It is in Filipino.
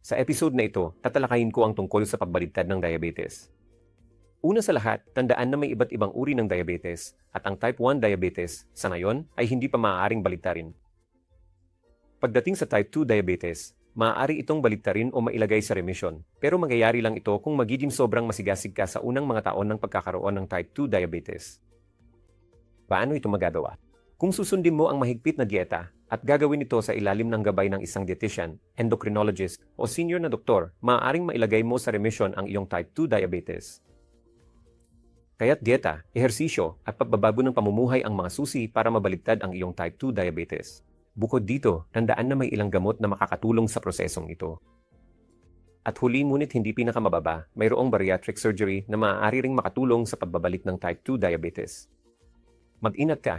Sa episode na ito, tatalakayin ko ang tungkol sa pagbaligtad ng diabetes. Una sa lahat, tandaan na may iba't ibang uri ng diabetes at ang type 1 diabetes sa ngayon ay hindi pa maaaring baligtarin. Pagdating sa type 2 diabetes, maaari itong baligtarin o mailagay sa remission, pero mangyayari lang ito kung magiging sobrang masigasig ka sa unang mga taon ng pagkakaroon ng type 2 diabetes. Paano ito magagawa? Kung susundin mo ang mahigpit na dieta at gagawin ito sa ilalim ng gabay ng isang dietitian, endocrinologist o senior na doktor, maaaring mailagay mo sa remission ang iyong type 2 diabetes. Kaya't dieta, ehersisyo at pagbabago ng pamumuhay ang mga susi para mabaligtad ang iyong type 2 diabetes. Bukod dito, tandaan na may ilang gamot na makakatulong sa prosesong ito. At huli ngunit hindi pinakamababa, mayroong bariatric surgery na maaari ring makatulong sa pagbabalik ng type 2 diabetes. Mag-ingat ka!